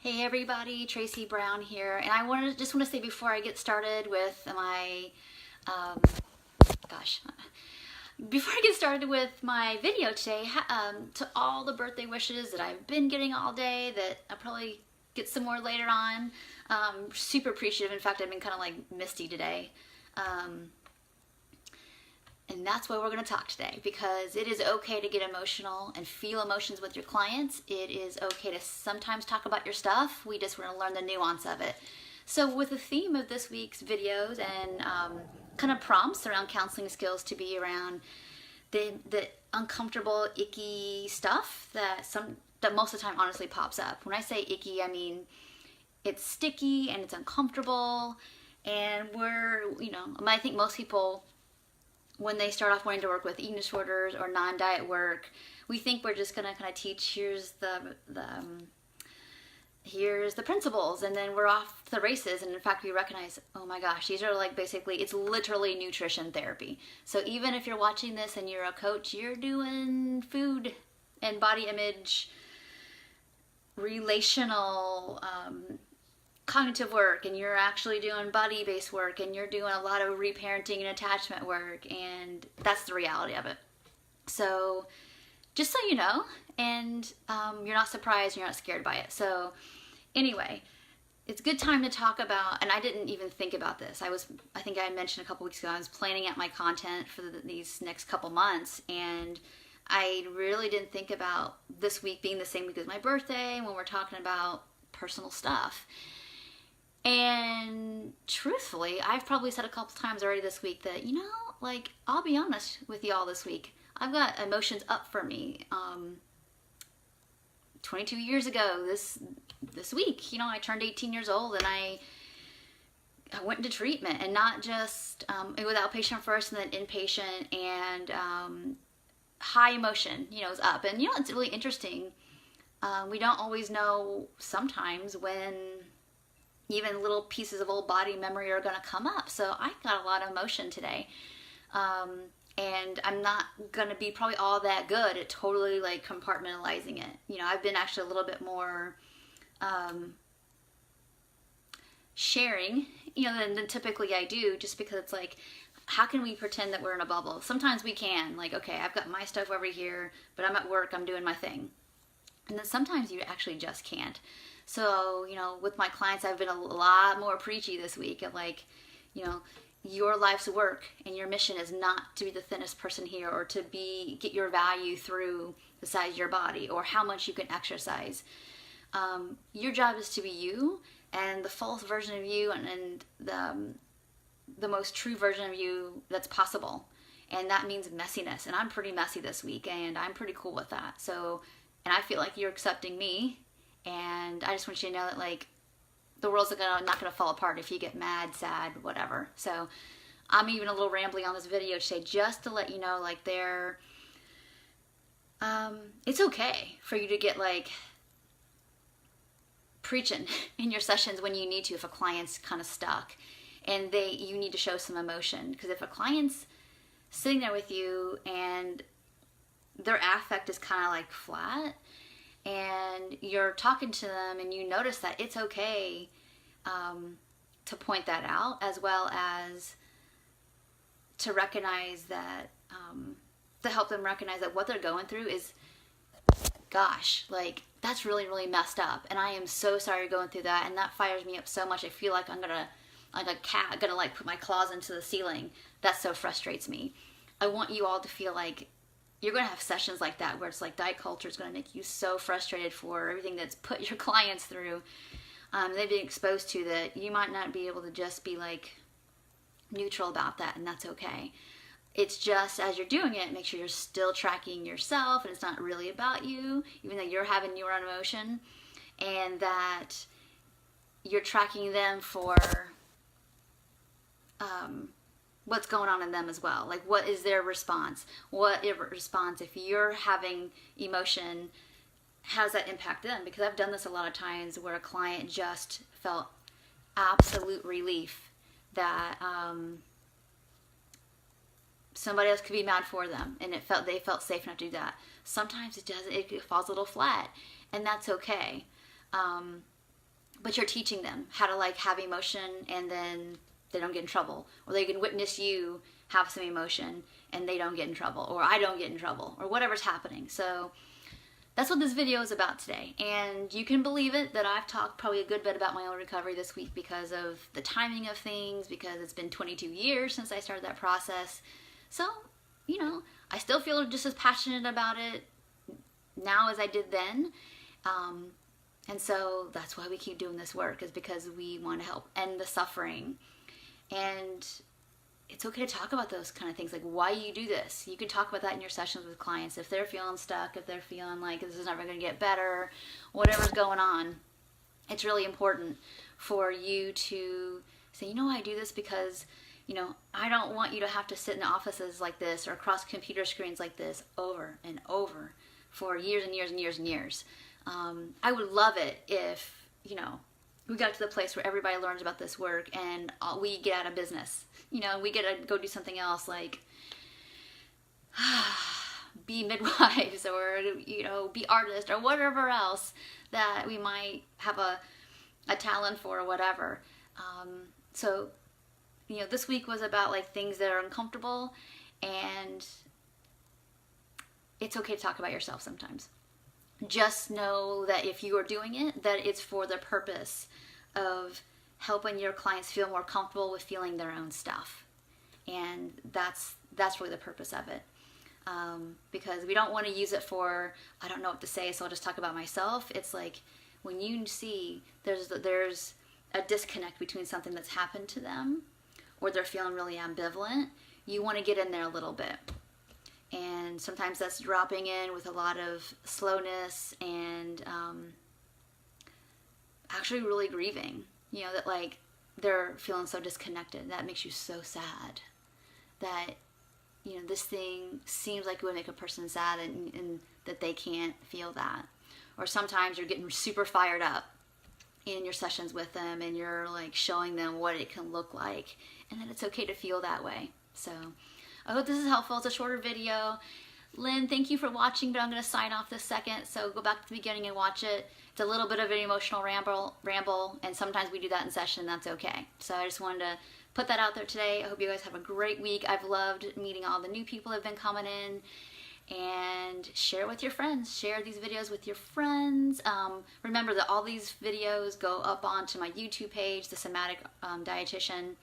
Hey everybody, Tracy Brown here, and I just want to say before I get started with my, um, before I get started with my video today, to all the birthday wishes that I've been getting all day, that I'll probably get some more later on. Super appreciative. In fact, I've been kind of like misty today. And that's why we're going to talk today, because it is okay to get emotional and feel emotions with your clients. It is okay to sometimes talk about your stuff. We just want to learn the nuance of it. So with the theme of this week's videos and kind of prompts around counseling skills to be around the uncomfortable, icky stuff that most of the time honestly pops up. When I say icky, I mean it's sticky and it's uncomfortable. And I think most people, when they start off wanting to work with eating disorders or non-diet work, we think we're just going to kind of teach, here's the principles, and then we're off to the races. And in fact, we recognize, oh my gosh, these are like basically, it's literally nutrition therapy. So even if you're watching this and you're a coach, you're doing food and body image, relational, cognitive work, and you're actually doing body-based work, and you're doing a lot of reparenting and attachment work, and that's the reality of it. So just so you know, and you're not surprised, you're not scared by it. So anyway, it's a good time to talk about, and I didn't even think about this. I think I mentioned a couple weeks ago, I was planning out my content for these next couple months, and I really didn't think about this week being the same week as my birthday when we're talking about personal stuff. And truthfully, I've probably said a couple times already this week that, I'll be honest with y'all this week. I've got emotions up for me. 22 years ago this week, I turned 18 years old, and I went into treatment, and not just, it was outpatient first and then inpatient, and high emotion, is up. And, it's really interesting. We don't always know sometimes when even little pieces of old body memory are going to come up. So I got a lot of emotion today. And I'm not going to be probably all that good at totally like compartmentalizing it. I've been actually a little bit more sharing, than typically I do, just because it's like, how can we pretend that we're in a bubble? Sometimes we can, like, okay, I've got my stuff over here, but I'm at work, I'm doing my thing. And then sometimes you actually just can't. So, with my clients, I've been a lot more preachy this week of like, your life's work and your mission is not to be the thinnest person here, or to get your value through the size of your body or how much you can exercise. Your job is to be you, and the false version of you, and the most true version of you that's possible. And that means messiness. And I'm pretty messy this week, and I'm pretty cool with that. So, and I feel like you're accepting me. And I just want you to know that, like, the world's not gonna fall apart if you get mad, sad, whatever. So I'm even a little rambly on this video today, just to let you know, like, it's okay for you to get like preaching in your sessions when you need to, if a client's kind of stuck and you need to show some emotion. Because if a client's sitting there with you and their affect is kind of like flat, and you're talking to them and you notice that, it's okay to point that out, as well as to recognize that, to help them recognize that what they're going through is, gosh, like, that's really, really messed up. And I am so sorry you're going through that. And that fires me up so much. I feel like I'm gonna, like a cat, gonna like put my claws into the ceiling. That so frustrates me. I want you all to feel like you're going to have sessions like that, where it's like diet culture is going to make you so frustrated for everything that's put your clients through, they've been exposed to, that you might not be able to just be like neutral about that, and that's okay. It's just, as you're doing it, make sure you're still tracking yourself, and it's not really about you, even though you're having your own emotion, and that you're tracking them for what's going on in them as well. Like, what is their response? If you're having emotion, how does that impact them? Because I've done this a lot of times where a client just felt absolute relief that somebody else could be mad for them, and they felt safe enough to do that. Sometimes it falls a little flat, and that's okay. but you're teaching them how to like have emotion and then they don't get in trouble, or they can witness you have some emotion and they don't get in trouble, or I don't get in trouble, or whatever's happening. So that's what this video is about today. And you can believe it that I've talked probably a good bit about my own recovery this week because of the timing of things, because it's been 22 years since I started that process. So, you know, I still feel just as passionate about it now as I did then. And so that's why we keep doing this work, is because we want to help end the suffering. And it's okay to talk about those kind of things, like why you do this. You can talk about that in your sessions with clients. If they're feeling stuck, if they're feeling like this is never going to get better, whatever's going on, it's really important for you to say, you know, I do this because, you know, I don't want you to have to sit in offices like this or across computer screens like this over and over for years and years and years and years. I would love it if, you know, we got to the place where everybody learns about this work and we get out of business. You know, we get to go do something else, like be midwives or, you know, be artists or whatever else that we might have a talent for or whatever. So, you know, this week was about like things that are uncomfortable, and it's okay to talk about yourself sometimes. Just know that if you are doing it, that it's for the purpose of helping your clients feel more comfortable with feeling their own stuff. And that's really the purpose of it. Because we don't want to use it for, I don't know what to say, so I'll just talk about myself. It's like when you see there's a disconnect between something that's happened to them, or they're feeling really ambivalent, you want to get in there a little bit. And sometimes that's dropping in with a lot of slowness and actually really grieving. You know, that like they're feeling so disconnected. That makes you so sad. That, you know, this thing seems like it would make a person sad, and that they can't feel that. Or sometimes you're getting super fired up in your sessions with them and you're like showing them what it can look like, and that it's okay to feel that way. So I hope this is helpful. It's a shorter video. Lynn, thank you for watching, but I'm going to sign off this second, so go back to the beginning and watch it. It's a little bit of an emotional ramble, and sometimes we do that in session, that's okay. So I just wanted to put that out there today. I hope you guys have a great week. I've loved meeting all the new people that have been coming in, and share it with your friends. Share these videos with your friends. Remember that all these videos go up onto my YouTube page, the Somatic Dietitian,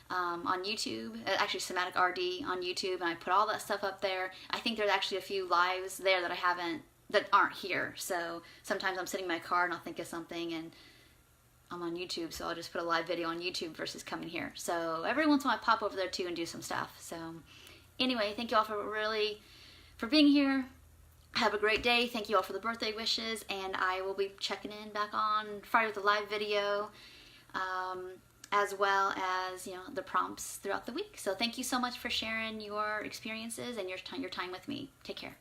on YouTube, actually Somatic RD on YouTube, and I put all that stuff up there. I think there's actually a few lives there that aren't here. So sometimes I'm sitting in my car and I'll think of something and I'm on YouTube, so I'll just put a live video on YouTube versus coming here. So every once in a while I pop over there too and do some stuff. So anyway, thank you all for being here. Have a great day. Thank you all for the birthday wishes, and I will be checking in back on Friday with a live video. As well as, you know, the prompts throughout the week. So thank you so much for sharing your experiences and your time with me. Take care.